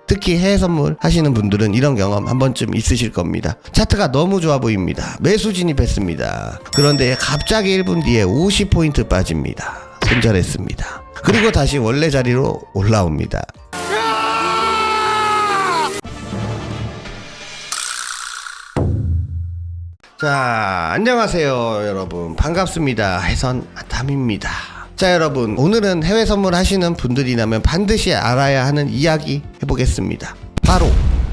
특히 해외 선물 하시는 분들은 이런 경험 한 번쯤 있으실 겁니다. 차트가 너무 좋아 보입니다. 매수 진입했습니다. 그런데 갑자기 1분 뒤에 50포인트 빠집니다. 손절했습니다. 그리고 다시 원래 자리로 올라옵니다. 자, 안녕하세요 여러분, 반갑습니다. 해선 아탐입니다. 자, 여러분, 오늘은 해외 선물 하시는 분들이라면 반드시 알아야 하는 이야기 해보겠습니다. 바로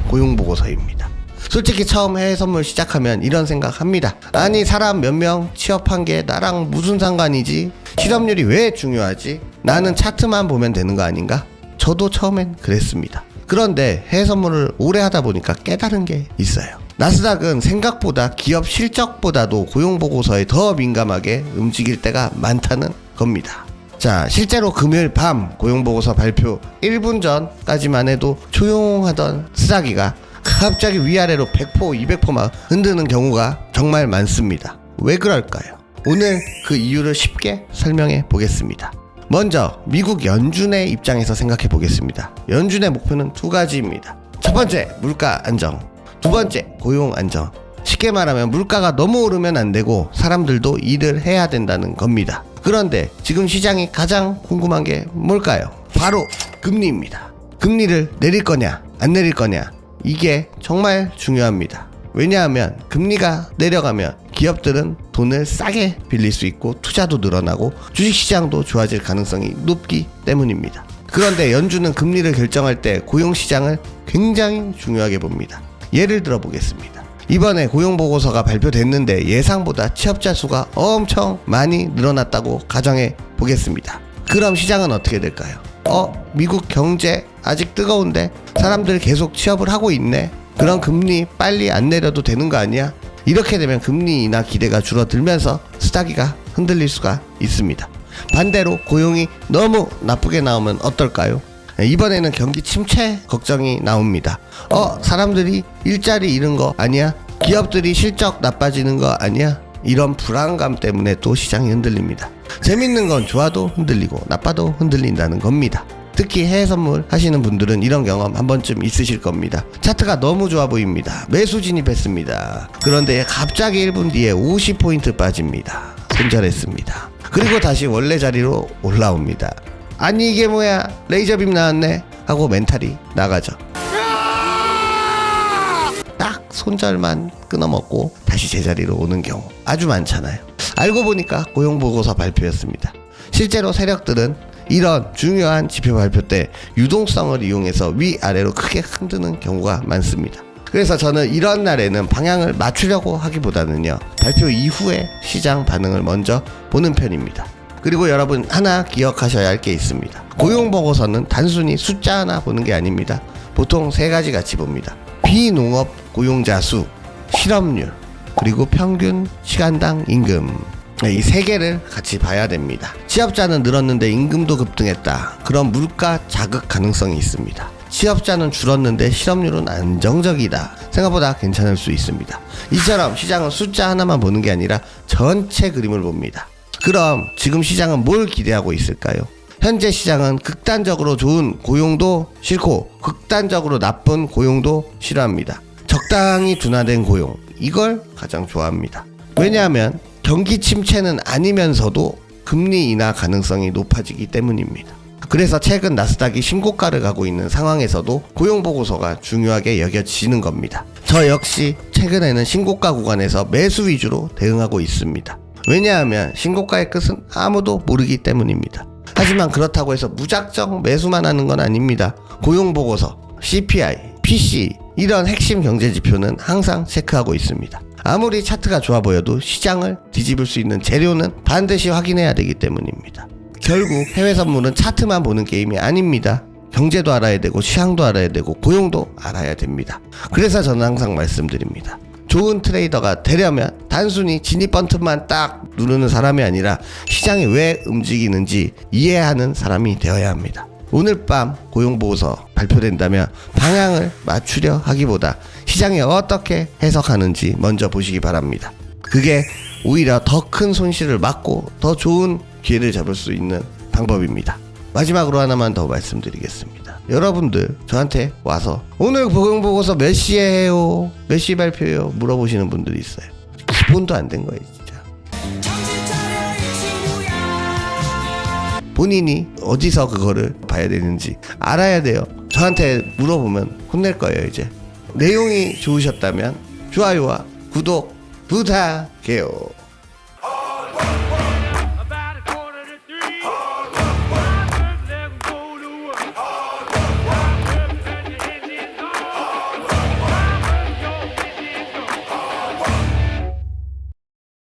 고용보고서입니다. 솔직히 처음 해외 선물 시작하면 이런 생각합니다. 아니, 사람 몇 명 취업한 게 나랑 무슨 상관이지? 실업률이 왜 중요하지? 나는 차트만 보면 되는 거 아닌가? 저도 처음엔 그랬습니다. 그런데 해외 선물을 오래 하다 보니까 깨달은 게 있어요. 나스닥은 생각보다 기업 실적보다도 고용보고서에 더 민감하게 움직일 때가 많다는 겁니다. 자, 실제로 금요일 밤 고용보고서 발표 1분 전까지만 해도 조용하던 스닥이가 갑자기 위아래로 100%, 200% 막 흔드는 경우가 정말 많습니다. 왜 그럴까요? 오늘 그 이유를 쉽게 설명해 보겠습니다. 먼저 미국 연준의 입장에서 생각해 보겠습니다. 연준의 목표는 두 가지입니다. 첫 번째, 물가 안정. 두 번째, 고용 안정. 쉽게 말하면 물가가 너무 오르면 안 되고 사람들도 일을 해야 된다는 겁니다. 그런데 지금 시장이 가장 궁금한 게 뭘까요? 바로 금리입니다. 금리를 내릴 거냐 안 내릴 거냐, 이게 정말 중요합니다. 왜냐하면 금리가 내려가면 기업들은 돈을 싸게 빌릴 수 있고 투자도 늘어나고 주식시장도 좋아질 가능성이 높기 때문입니다. 그런데 연준은 금리를 결정할 때 고용시장을 굉장히 중요하게 봅니다. 예를 들어 보겠습니다. 이번에 고용보고서가 발표됐는데 예상보다 취업자 수가 엄청 많이 늘어났다고 가정해 보겠습니다. 그럼 시장은 어떻게 될까요? 미국 경제 아직 뜨거운데 사람들 계속 취업을 하고 있네. 그럼 금리 빨리 안 내려도 되는 거 아니야? 이렇게 되면 금리 인하 기대가 줄어들면서 스닥이가 흔들릴 수가 있습니다. 반대로 고용이 너무 나쁘게 나오면 어떨까요? 이번에는 경기 침체 걱정이 나옵니다. 사람들이 일자리 잃은 거 아니야? 기업들이 실적 나빠지는 거 아니야? 이런 불안감 때문에 또 시장이 흔들립니다. 재밌는 건 좋아도 흔들리고 나빠도 흔들린다는 겁니다. 특히 해외 선물 하시는 분들은 이런 경험 한 번쯤 있으실 겁니다. 차트가 너무 좋아 보입니다. 매수 진입했습니다. 그런데 갑자기 1분 뒤에 50포인트 빠집니다. 손절했습니다. 그리고 다시 원래 자리로 올라옵니다. 아니, 이게 뭐야, 레이저빔 나왔네 하고 멘탈이 나가죠. 딱 손절만 끊어먹고 다시 제자리로 오는 경우 아주 많잖아요. 알고 보니까 고용보고서 발표였습니다. 실제로 세력들은 이런 중요한 지표 발표 때 유동성을 이용해서 위아래로 크게 흔드는 경우가 많습니다. 그래서 저는 이런 날에는 방향을 맞추려고 하기보다는요, 발표 이후에 시장 반응을 먼저 보는 편입니다. 그리고 여러분, 하나 기억하셔야 할 게 있습니다. 고용보고서는 단순히 숫자 하나 보는 게 아닙니다. 보통 세 가지 같이 봅니다. 비농업 고용자 수, 실업률, 그리고 평균 시간당 임금. 이 세 개를 같이 봐야 됩니다. 취업자는 늘었는데 임금도 급등했다. 그럼 물가 자극 가능성이 있습니다. 취업자는 줄었는데 실업률은 안정적이다. 생각보다 괜찮을 수 있습니다. 이처럼 시장은 숫자 하나만 보는 게 아니라 전체 그림을 봅니다. 그럼 지금 시장은 뭘 기대하고 있을까요? 현재 시장은 극단적으로 좋은 고용도 싫고 극단적으로 나쁜 고용도 싫어합니다. 적당히 둔화된 고용, 이걸 가장 좋아합니다. 왜냐하면 경기 침체는 아니면서도 금리 인하 가능성이 높아지기 때문입니다. 그래서 최근 나스닥이 신고가를 가고 있는 상황에서도 고용보고서가 중요하게 여겨지는 겁니다. 저 역시 최근에는 신고가 구간에서 매수 위주로 대응하고 있습니다. 왜냐하면 신고가의 끝은 아무도 모르기 때문입니다. 하지만 그렇다고 해서 무작정 매수만 하는 건 아닙니다. 고용보고서, CPI, PCE 이런 핵심 경제지표는 항상 체크하고 있습니다. 아무리 차트가 좋아 보여도 시장을 뒤집을 수 있는 재료는 반드시 확인해야 되기 때문입니다. 결국 해외 선물은 차트만 보는 게임이 아닙니다. 경제도 알아야 되고 시황도 알아야 되고 고용도 알아야 됩니다. 그래서 저는 항상 말씀드립니다. 좋은 트레이더가 되려면 단순히 진입 버튼만 딱 누르는 사람이 아니라 시장이 왜 움직이는지 이해하는 사람이 되어야 합니다. 오늘 밤 고용보고서 발표된다면 방향을 맞추려 하기보다 시장이 어떻게 해석하는지 먼저 보시기 바랍니다. 그게 오히려 더 큰 손실을 막고 더 좋은 기회를 잡을 수 있는 방법입니다. 마지막으로 하나만 더 말씀드리겠습니다. 여러분들 저한테 와서 오늘 보고서 몇 시에 해요? 몇 시 발표해요? 물어보시는 분들이 있어요. 기본도 안 된 거예요 진짜. 본인이 어디서 그거를 봐야 되는지 알아야 돼요. 저한테 물어보면 혼낼 거예요 이제. 내용이 좋으셨다면 좋아요와 구독 부탁해요.